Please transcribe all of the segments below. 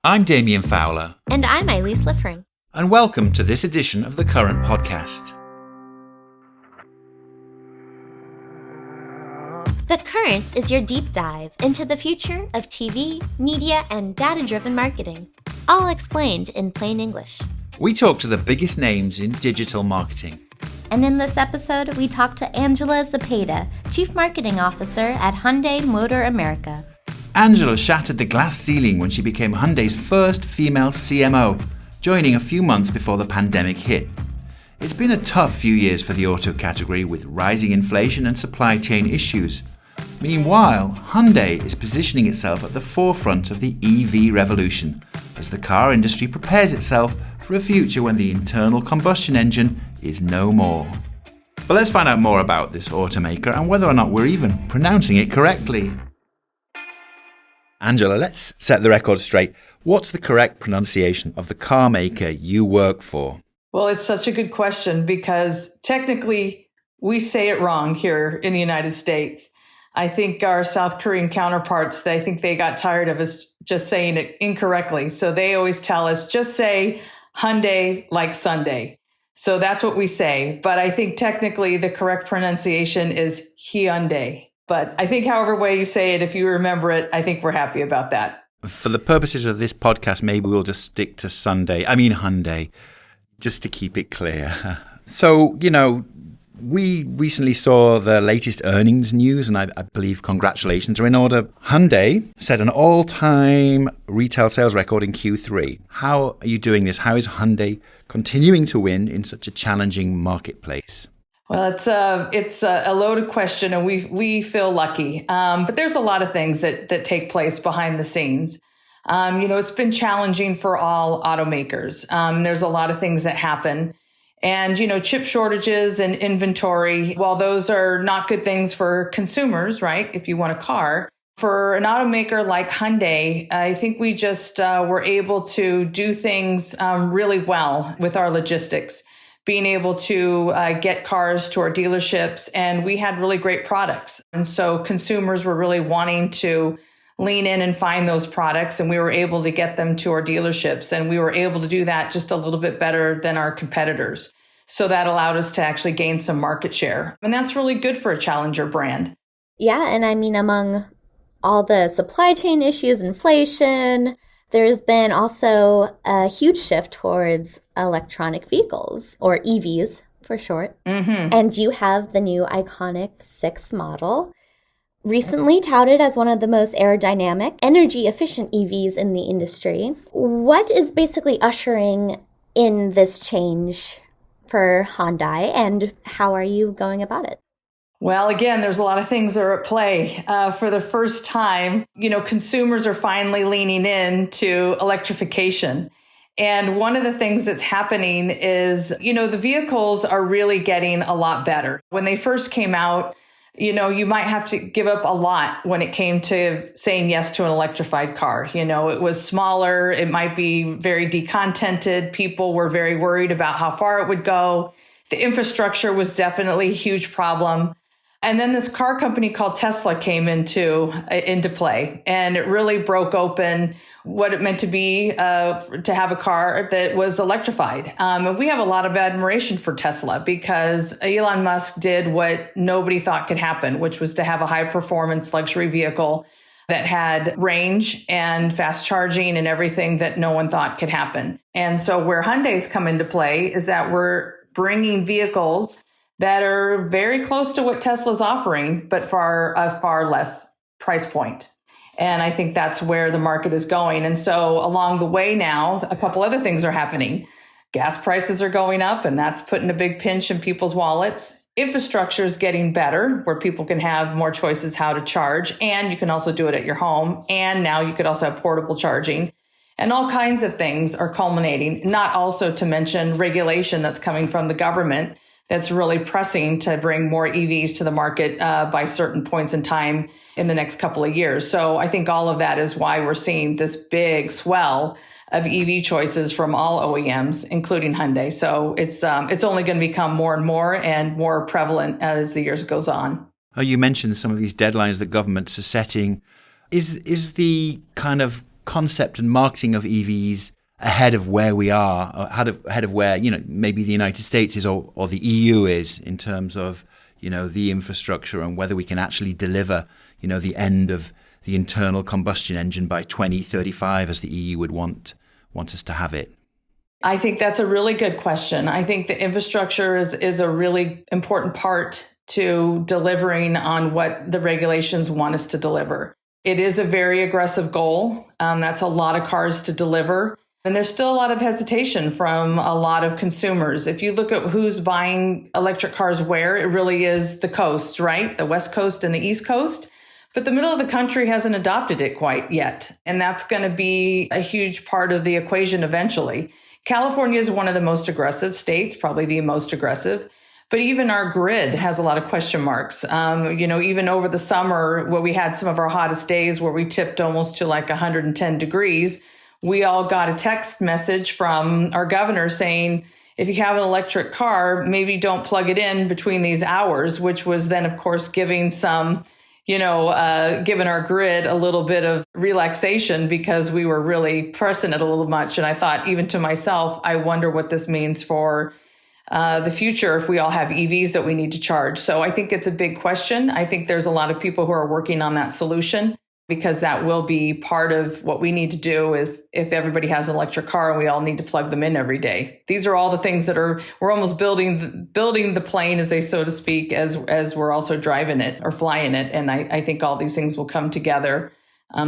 I'm Damien Fowler. And I'm Eileen Liffering. And welcome to this edition of The Current Podcast. The Current is your deep dive into the future of TV, media, and data-driven marketing, all explained in plain English. We talk to the biggest names in digital marketing. And in this episode, we talk to Angela Zepeda, Chief Marketing Officer at Hyundai Motor America. Angela shattered the glass ceiling when she became Hyundai's first female CMO, joining a few months before the pandemic hit. It's been a tough few years for the auto category with rising inflation and supply chain issues. Meanwhile, Hyundai is positioning itself at the forefront of the EV revolution as the car industry prepares itself for a future when the internal combustion engine is no more. But let's find out more about this automaker and whether or not we're even pronouncing it correctly. Angela, let's set the record straight. What's the correct pronunciation of the car maker you work for? Well, it's such a good question because technically we say it wrong here in the United States. I think our South Korean counterparts, I think they got tired of us just saying it incorrectly. So they always tell us, just say Hyundai like Sunday. So that's what we say. But I think technically the correct pronunciation is Hyundai. But I think however way you say it, if you remember it, I think we're happy about that. For the purposes of this podcast, maybe we'll just stick to Hyundai, just to keep it clear. So, we recently saw the latest earnings news, and I believe congratulations are in order. Hyundai set an all-time retail sales record in Q3. How are you doing this? How is Hyundai continuing to win in such a challenging marketplace? Well, it's a loaded question, and we feel lucky. But there's a lot of things that take place behind the scenes. It's been challenging for all automakers. There's a lot of things that happen. And, chip shortages and inventory, while those are not good things for consumers, right? If you want a car, for an automaker like Hyundai, I think we just were able to do things really well with our logistics, being able to get cars to our dealerships, and we had really great products. And so consumers were really wanting to lean in and find those products, and we were able to get them to our dealerships, and we were able to do that just a little bit better than our competitors. So that allowed us to actually gain some market share. And that's really good for a challenger brand. Yeah, and I mean, among all the supply chain issues, inflation, there's been also a huge shift towards electronic vehicles, or EVs for short. Mm-hmm. And you have the new iconic 6 model, recently touted as one of the most aerodynamic, energy-efficient EVs in the industry. What is basically ushering in this change for Hyundai, and how are you going about it? Well, again, there's a lot of things that are at play. For the first time, consumers are finally leaning into electrification. And one of the things that's happening is, the vehicles are really getting a lot better. When they first came out, you might have to give up a lot when it came to saying yes to an electrified car. It was smaller. It might be very decontented. People were very worried about how far it would go. The infrastructure was definitely a huge problem. And then this car company called Tesla came into play, and it really broke open what it meant to be to have a car that was electrified. And we have a lot of admiration for Tesla because Elon Musk did what nobody thought could happen, which was to have a high performance luxury vehicle that had range and fast charging and everything that no one thought could happen. And so where Hyundai's come into play is that we're bringing vehicles that are very close to what Tesla's offering, but for a far less price point. And I think that's where the market is going. And so along the way now, a couple other things are happening. Gas prices are going up, and that's putting a big pinch in people's wallets. Infrastructure is getting better, where people can have more choices how to charge, and you can also do it at your home. And now you could also have portable charging. And all kinds of things are culminating, not also to mention regulation that's coming from the government that's really pressing to bring more EVs to the market by certain points in time in the next couple of years. So I think all of that is why we're seeing this big swell of EV choices from all OEMs, including Hyundai. So it's only going to become more and more prevalent as the years goes on. Oh, you mentioned some of these deadlines that governments are setting. Is the kind of concept and marketing of EVs ahead of where we are, or ahead of where, maybe the United States is or the EU is in terms of, the infrastructure and whether we can actually deliver, the end of the internal combustion engine by 2035 as the EU would want us to have it? I think that's a really good question. I think the infrastructure is a really important part to delivering on what the regulations want us to deliver. It is a very aggressive goal. That's a lot of cars to deliver. And there's still a lot of hesitation from a lot of consumers. If you look at who's buying electric cars where, it really is the coast, right? The West Coast and the East Coast. But the middle of the country hasn't adopted it quite yet. And that's going to be a huge part of the equation eventually. California is one of the most aggressive states, probably the most aggressive. But even our grid has a lot of question marks. Even over the summer where we had some of our hottest days where we tipped almost to like 110 degrees, we all got a text message from our governor saying, if you have an electric car, maybe don't plug it in between these hours, which was then, of course, giving giving our grid a little bit of relaxation because we were really pressing it a little much. And I thought, even to myself, I wonder what this means for the future if we all have EVs that we need to charge. So I think it's a big question. I think there's a lot of people who are working on that solution, because that will be part of what we need to do if everybody has an electric car and we all need to plug them in every day. These are all the things that we're almost building the plane, as they so to speak, as we're also driving it or flying it. And I think all these things will come together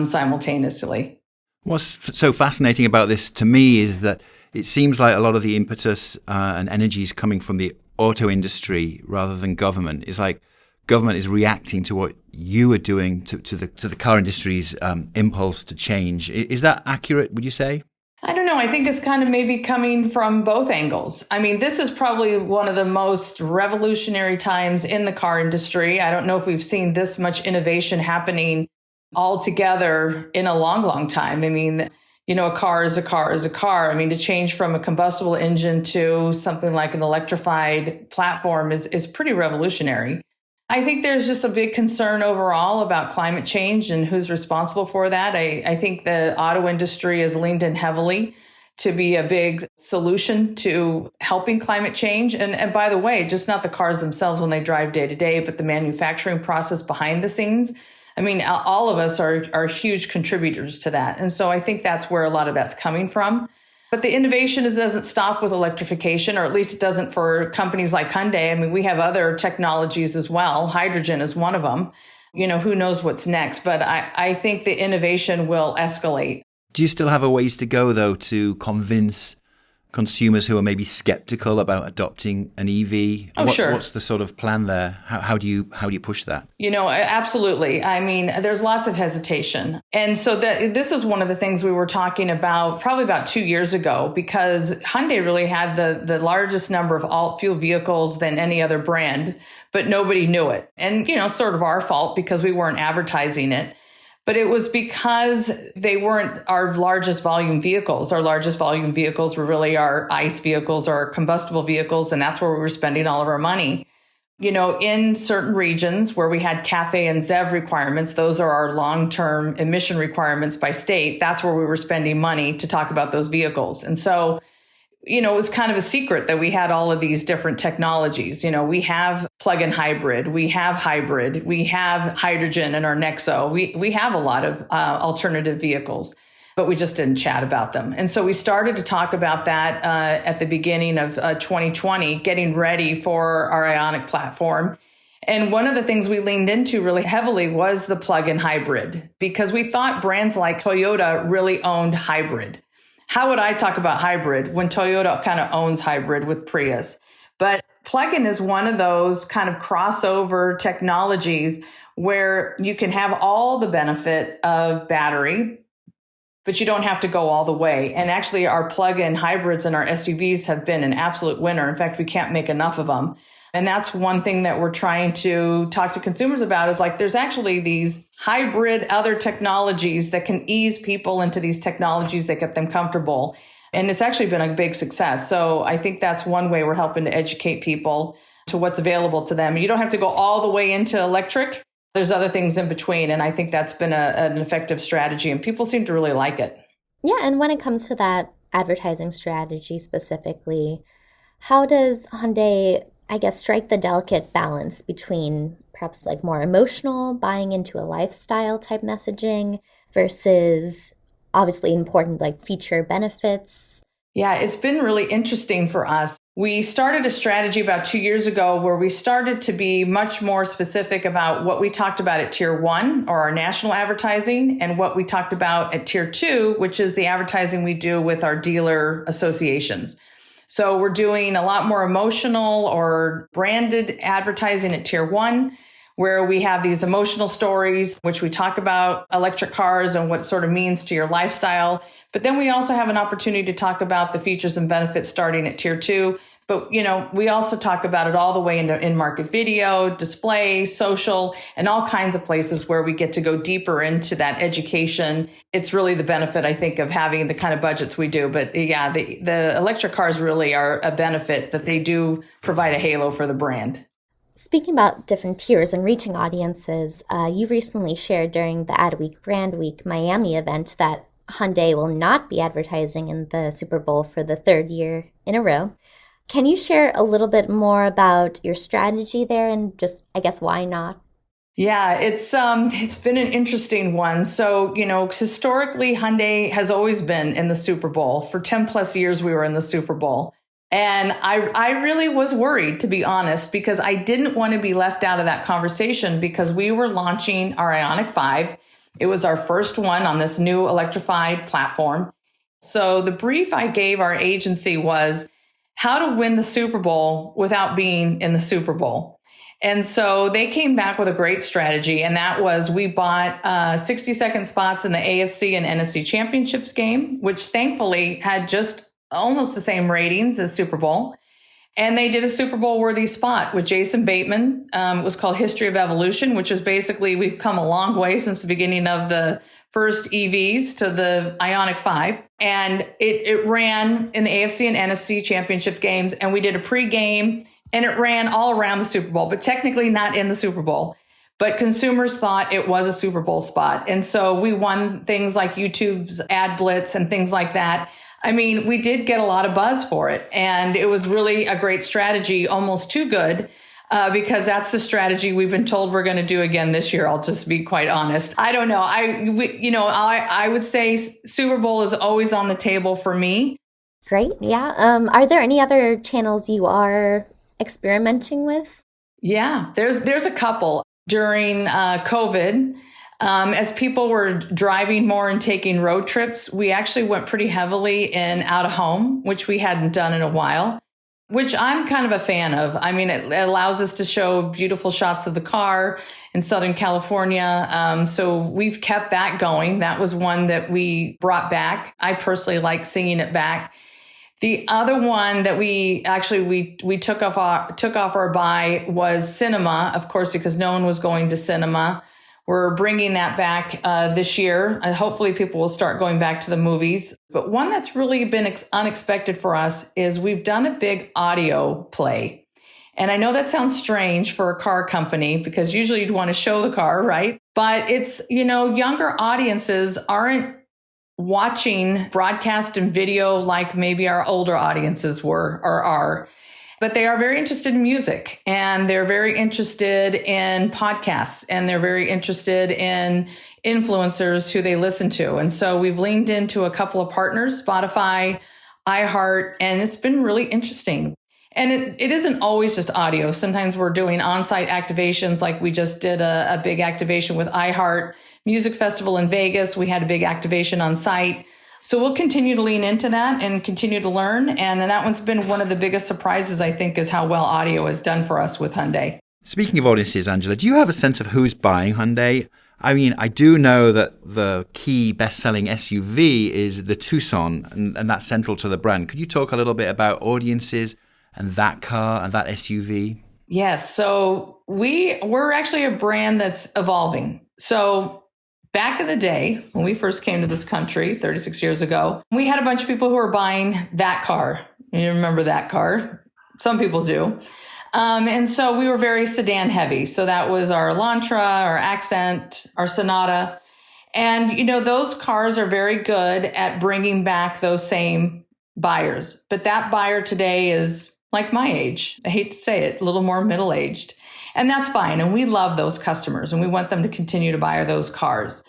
simultaneously. What's so fascinating about this to me is that it seems like a lot of the impetus and energy is coming from the auto industry rather than government. It's like government is reacting to what you are doing to the car industry's impulse to change. Is that accurate, would you say? I don't know. I think it's kind of maybe coming from both angles. I mean, this is probably one of the most revolutionary times in the car industry. I don't know if we've seen this much innovation happening all together in a long, long time. I mean, a car is a car is a car. I mean, to change from a combustible engine to something like an electrified platform is pretty revolutionary. I think there's just a big concern overall about climate change and who's responsible for that. I think the auto industry has leaned in heavily to be a big solution to helping climate change. And by the way, just not the cars themselves when they drive day to day, but the manufacturing process behind the scenes. I mean, all of us are huge contributors to that. And so I think that's where a lot of that's coming from. But the innovation doesn't stop with electrification, or at least it doesn't for companies like Hyundai. I mean, we have other technologies as well. Hydrogen is one of them. Who knows what's next? But I think the innovation will escalate. Do you still have a ways to go, though, to convince consumers who are maybe skeptical about adopting an EV? Sure. What's the sort of plan there? How do you push that? Absolutely. I mean, there's lots of hesitation. And so this is one of the things we were talking about probably about 2 years ago, because Hyundai really had the largest number of alt-fuel vehicles than any other brand, but nobody knew it. And, sort of our fault because we weren't advertising it. But it was because they weren't our largest volume vehicles. Our largest volume vehicles were really our ICE vehicles or our combustible vehicles, and that's where we were spending all of our money. In certain regions where we had CAFE and ZEV requirements, those are our long-term emission requirements by state, that's where we were spending money to talk about those vehicles. And so it was kind of a secret that we had all of these different technologies. We have plug-in hybrid, we have hydrogen in our Nexo. We have a lot of alternative vehicles, but we just didn't chat about them. And so we started to talk about that at the beginning of 2020, getting ready for our Ioniq platform. And one of the things we leaned into really heavily was the plug-in hybrid, because we thought brands like Toyota really owned hybrid. How would I talk about hybrid when Toyota kind of owns hybrid with Prius? But plug-in is one of those kind of crossover technologies where you can have all the benefit of battery, but you don't have to go all the way. And actually, our plug-in hybrids and our SUVs have been an absolute winner. In fact, we can't make enough of them. And that's one thing that we're trying to talk to consumers about is like, there's actually these hybrid other technologies that can ease people into these technologies that get them comfortable. And it's actually been a big success. So I think that's one way we're helping to educate people to what's available to them. You don't have to go all the way into electric, There's other things in between. And I think that's been an effective strategy, and people seem to really like it. Yeah, and when it comes to that advertising strategy specifically, how does Hyundai, I guess, strike the delicate balance between perhaps like more emotional, buying into a lifestyle type messaging versus obviously important like feature benefits? Yeah, it's been really interesting for us. We started a strategy about 2 years ago where we started to be much more specific about what we talked about at tier 1 or our national advertising, and what we talked about at tier 2, which is the advertising we do with our dealer associations. So we're doing a lot more emotional or branded advertising at tier 1, where we have these emotional stories, which we talk about electric cars and what it sort of means to your lifestyle. But then we also have an opportunity to talk about the features and benefits starting at tier 2. But, we also talk about it all the way into in-market video, display, social, and all kinds of places where we get to go deeper into that education. It's really the benefit, I think, of having the kind of budgets we do. But yeah, the electric cars really are a benefit that they do provide a halo for the brand. Speaking about different tiers and reaching audiences, you recently shared during the Ad Week Brand Week Miami event that Hyundai will not be advertising in the Super Bowl for the third year in a row. Can you share a little bit more about your strategy there and just, I guess, why not? Yeah, it's been an interesting one. So, historically, Hyundai has always been in the Super Bowl. For 10 plus years, we were in the Super Bowl. And I really was worried, to be honest, because I didn't want to be left out of that conversation, because we were launching our Ioniq 5. It was our first one on this new electrified platform. So the brief I gave our agency was how to win the Super Bowl without being in the Super Bowl. And so they came back with a great strategy, and that was we bought 60-second spots in the AFC and NFC championships game, which thankfully had just almost the same ratings as Super Bowl. And they did a Super Bowl worthy spot with Jason Bateman. It was called History of Evolution, which is basically we've come a long way since the beginning of the first EVs to the Ioniq 5. And it ran in the AFC and NFC championship games. And we did a pregame, and it ran all around the Super Bowl, but technically not in the Super Bowl. But consumers thought it was a Super Bowl spot. And so we won things like YouTube's Ad Blitz and things like that. I mean, we did get a lot of buzz for it, and it was really a great strategy, almost too good, because that's the strategy we've been told we're going to do again this year. I'll just be quite honest. I don't know. I would say Super Bowl is always on the table for me. Great. Yeah. Are there any other channels you are experimenting with? Yeah, there's a couple. During COVID, as people were driving more and taking road trips, we actually went pretty heavily in out of home, which we hadn't done in a while, which I'm kind of a fan of. I mean, it allows us to show beautiful shots of the car in Southern California. So we've kept that going. That was one that we brought back. I personally like seeing it back. The other one that we took off our buy was cinema, of course, because no one was going to cinema. We're bringing that back this year. Hopefully people will start going back to the movies. But one that's really been unexpected for us is we've done a big audio play. And I know that sounds strange for a car company, because usually you'd want to show the car, right? But it's, younger audiences aren't watching broadcast and video like maybe our older audiences were or are. But they are very interested in music, and they're very interested in podcasts, and they're very interested in influencers who they listen to. And so we've leaned into a couple of partners, Spotify, iHeart, and it's been really interesting. And it isn't always just audio. Sometimes we're doing on-site activations, like we just did a big activation with iHeart Music Festival in Vegas. We had a big activation on site. So we'll continue to lean into that and continue to learn. And that one's been one of the biggest surprises, I think, is how well audio has done for us with Hyundai. Speaking of audiences, Angela, do you have a sense of who's buying Hyundai? I mean, I do know that the key best-selling SUV is the Tucson, and that's central to the brand. Could you talk a little bit about audiences and that car and that SUV? Yes. So we're actually a brand that's evolving. So back in the day, when we first came to this country 36 years ago, we had a bunch of people who were buying that car. You remember that car? Some people do. And so we were very sedan heavy. So that was our Elantra, our Accent, our Sonata. And, those cars are very good at bringing back those same buyers. But that buyer today is like my age. I hate to say it, a little more middle-aged. And that's fine. And we love those customers and we want them to continue to buy those cars.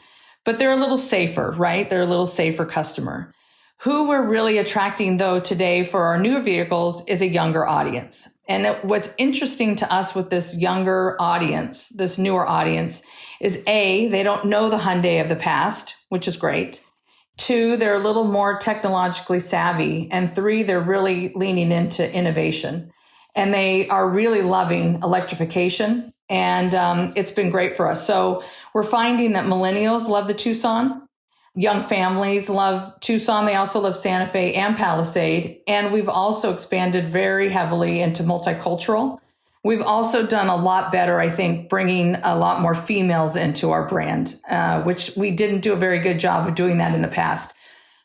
But they're a little safer, right? They're a little safer customer. Who we're really attracting, though, today for our newer vehicles is a younger audience. And what's interesting to us with this younger audience, this newer audience, is A, they don't know the Hyundai of the past, which is great. 2, they're a little more technologically savvy. And 3, they're really leaning into innovation. And they are really loving electrification. And it's been great for us. So we're finding that millennials love the Tucson. Young families love Tucson. They also love Santa Fe and Palisade. And we've also expanded very heavily into multicultural. We've also done a lot better, I think, bringing a lot more females into our brand, which we didn't do a very good job of doing that in the past.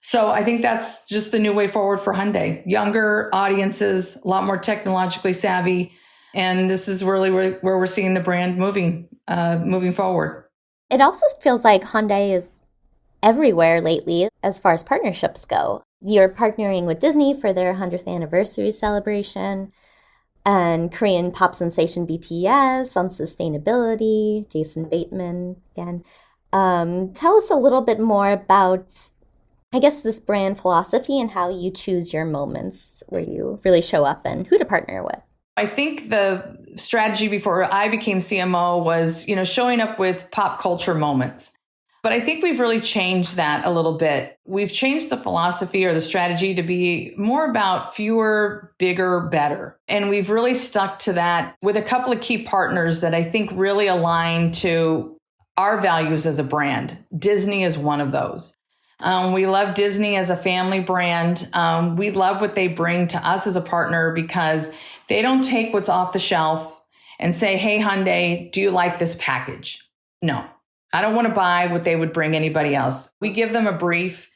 So I think that's just the new way forward for Hyundai. Younger audiences, a lot more technologically savvy. And this is really where we're seeing the brand moving forward. It also feels like Hyundai is everywhere lately as far as partnerships go. You're partnering with Disney for their 100th anniversary celebration, and Korean pop sensation BTS on sustainability, Jason Bateman again. Tell us a little bit more about, I guess, this brand philosophy and how you choose your moments where you really show up and who to partner with. I think the strategy before I became CMO was, showing up with pop culture moments. But I think we've really changed that a little bit. We've changed the philosophy or the strategy to be more about fewer, bigger, better. And we've really stuck to that with a couple of key partners that I think really align to our values as a brand. Disney is one of those. We love Disney as a family brand. We love what they bring to us as a partner because they don't take what's off the shelf and say, hey, Hyundai, do you like this package? No. I don't want to buy what they would bring anybody else. We give them a brief,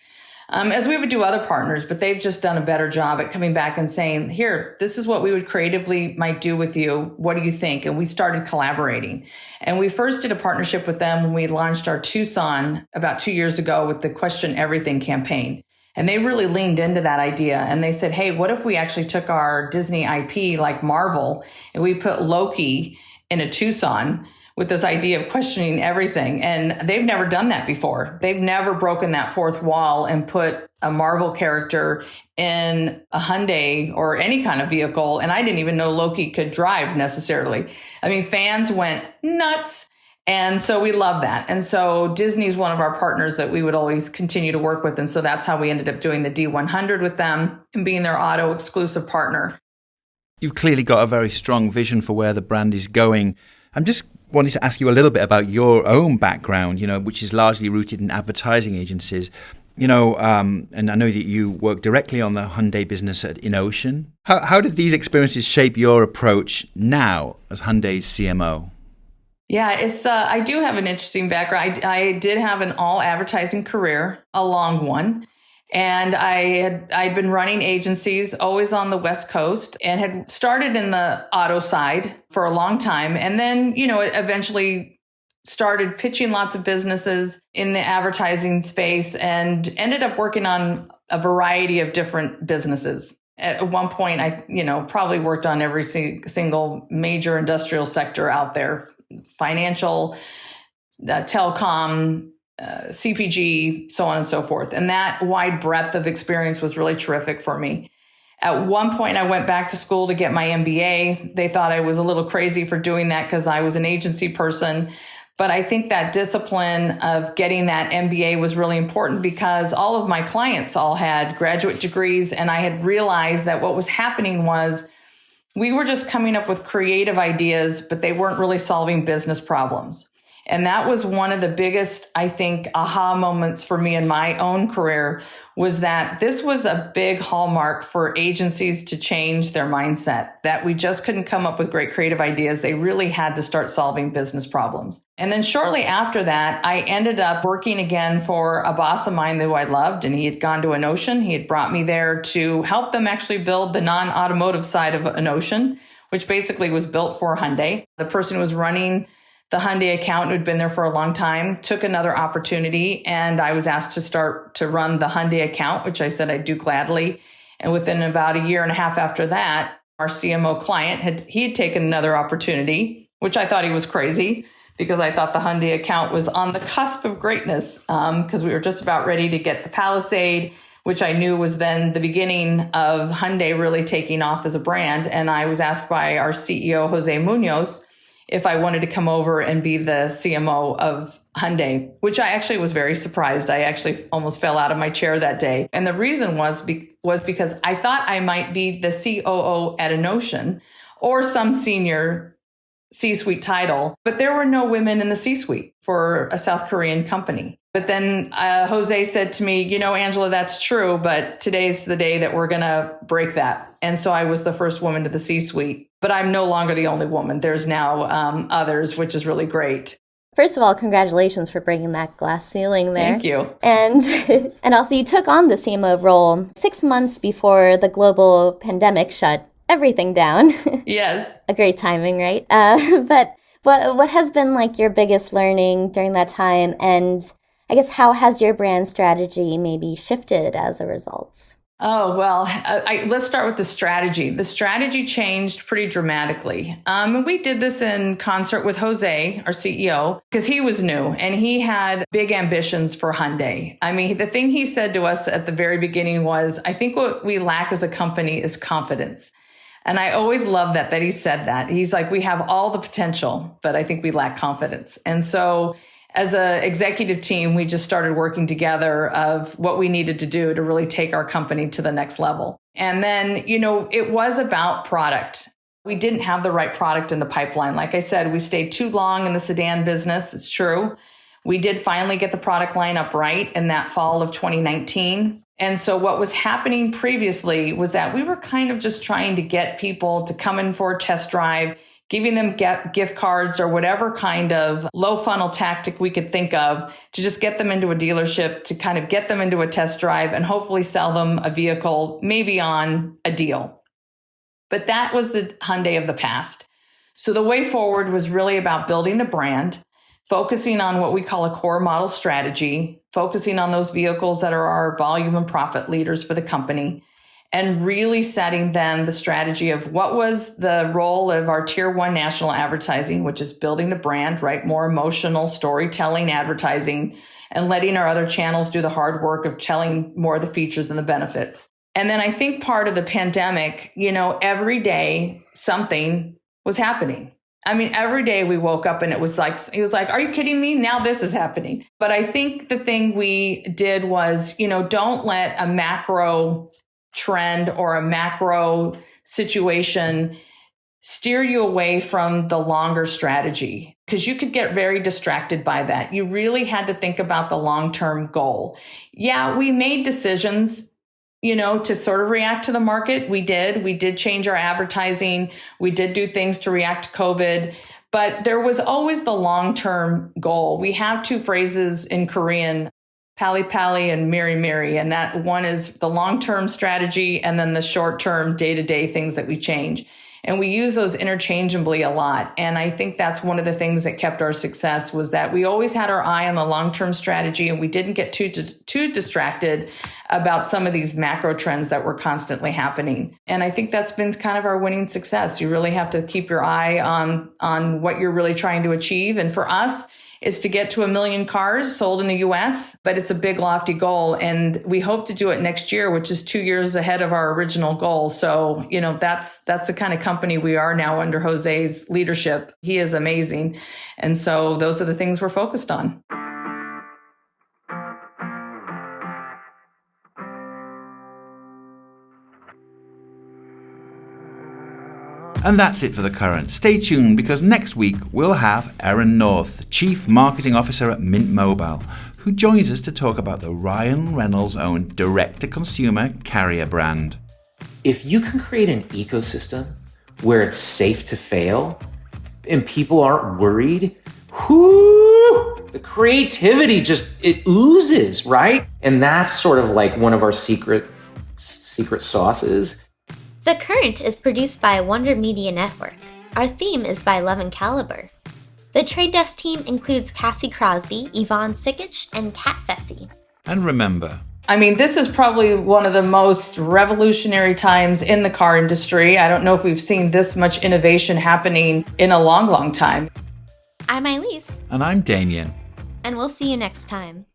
as we would do other partners, but they've just done a better job at coming back and saying, here, this is what we would creatively might do with you. What do you think? And we started collaborating. And we first did a partnership with them when we launched our Tucson about 2 years ago with the Question Everything campaign. And they really leaned into that idea. And they said, hey, what if we actually took our Disney IP like Marvel and we put Loki in a Tucson with this idea of questioning everything. And they've never done that before. They've never broken that fourth wall and put a Marvel character in a Hyundai or any kind of vehicle. And I didn't even know Loki could drive necessarily. I mean, fans went nuts. And so we love that. And so Disney's one of our partners that we would always continue to work with. And so that's how we ended up doing the D100 with them and being their auto exclusive partner. You've clearly got a very strong vision for where the brand is going. I'm just wanted to ask you a little bit about your own background, which is largely rooted in advertising agencies, and I know that you work directly on the Hyundai business at InOcean. How did these experiences shape your approach now as Hyundai's CMO? Yeah, I do have an interesting background. I did have an all advertising career, a long one. And I'd been running agencies always on the West Coast and had started in the auto side for a long time. And then, eventually started pitching lots of businesses in the advertising space and ended up working on a variety of different businesses. At one point, I, probably worked on every single major industrial sector out there, financial, telecom, CPG, so on and so forth. And that wide breadth of experience was really terrific for me. At one point, I went back to school to get my MBA. They thought I was a little crazy for doing that because I was an agency person. But I think that discipline of getting that MBA was really important because all of my clients all had graduate degrees. And I had realized that what was happening was we were just coming up with creative ideas, but they weren't really solving business problems. And that was one of the biggest, I think, aha moments for me in my own career was that this was a big hallmark for agencies to change their mindset, that we just couldn't come up with great creative ideas. They really had to start solving business problems. And then shortly after that, I ended up working again for a boss of mine who I loved, and he had gone to InOcean. He had brought me there to help them actually build the non-automotive side of InOcean, which basically was built for Hyundai. The person who was running the Hyundai account, who'd been there for a long time, took another opportunity, and I was asked to start to run the Hyundai account, which I said I'd do gladly. And within about a year and a half after that, our CMO client had taken another opportunity, which I thought he was crazy because I thought the Hyundai account was on the cusp of greatness because we were just about ready to get the Palisade, which I knew was then the beginning of Hyundai really taking off as a brand. And I was asked by our CEO, Jose Munoz, if I wanted to come over and be the CMO of Hyundai, which I actually was very surprised. I actually almost fell out of my chair that day. And the reason was because I thought I might be the COO at Enotion or some senior C-suite title, but there were no women in the C-suite for a South Korean company. But then Jose said to me, Angela, that's true, but today's the day that we're going to break that. And so I was the first woman to the C-suite, but I'm no longer the only woman. There's now others, which is really great. First of all, congratulations for breaking that glass ceiling there. Thank you. And also you took on the CMO role 6 months before the global pandemic shut everything down. Yes. A great timing, right? But what has been like your biggest learning during that time? And I guess how has your brand strategy maybe shifted as a result? Oh, well, let's start with the strategy. The strategy changed pretty dramatically. And we did this in concert with Jose, our CEO, because he was new and he had big ambitions for Hyundai. I mean, the thing he said to us at the very beginning was, I think what we lack as a company is confidence. And I always love that he said that. He's like, we have all the potential, but I think we lack confidence. And so as an executive team, we just started working together of what we needed to do to really take our company to the next level. And then, it was about product. We didn't have the right product in the pipeline. Like I said, we stayed too long in the sedan business. It's true. We did finally get the product line up right in that fall of 2019. And so what was happening previously was that we were kind of just trying to get people to come in for a test drive, giving them gift cards or whatever kind of low funnel tactic we could think of to just get them into a dealership, to kind of get them into a test drive and hopefully sell them a vehicle, maybe on a deal. But that was the Hyundai of the past. So the way forward was really about building the brand, focusing on what we call a core model strategy, focusing on those vehicles that are our volume and profit leaders for the company, and really setting then the strategy of what was the role of our tier one national advertising, which is building the brand, right? More emotional storytelling advertising, and letting our other channels do the hard work of telling more of the features and the benefits. And then I think part of the pandemic, every day something was happening. I mean, every day we woke up and it was like, are you kidding me? Now this is happening. But I think the thing we did was, don't let a macro trend or a macro situation steer you away from the longer strategy, because you could get very distracted by that. You really had to think about the long-term goal. Yeah, we made decisions, to sort of react to the market. We did change our advertising. We did do things to react to COVID, but there was always the long-term goal. We have two phrases in Korean, pali pali and miri miri. And that one is the long-term strategy and then the short-term day-to-day things that we change. And we use those interchangeably a lot. And I think that's one of the things that kept our success was that we always had our eye on the long-term strategy and we didn't get too distracted about some of these macro trends that were constantly happening. And I think that's been kind of our winning success. You really have to keep your eye on what you're really trying to achieve. And for us, is to get to 1 million cars sold in the US, but it's a big, lofty goal. And we hope to do it next year, which is 2 years ahead of our original goal. So, that's the kind of company we are now under Jose's leadership. He is amazing. And so those are the things we're focused on. And that's it for the current. Stay tuned because next week we'll have Erin North, Chief Marketing Officer at Mint Mobile, who joins us to talk about the Ryan Reynolds' own direct-to-consumer carrier brand. If you can create an ecosystem where it's safe to fail and people aren't worried, the creativity it oozes, right? And that's sort of like one of our secret sauces. The Current is produced by Wonder Media Network. Our theme is by Love and Caliber. The Trade Desk team includes Cassie Crosby, Yvonne Sikic, and Kat Fessy. And remember, I mean, this is probably one of the most revolutionary times in the car industry. I don't know if we've seen this much innovation happening in a long, long time. I'm Elise. and I'm Damien. And we'll see you next time.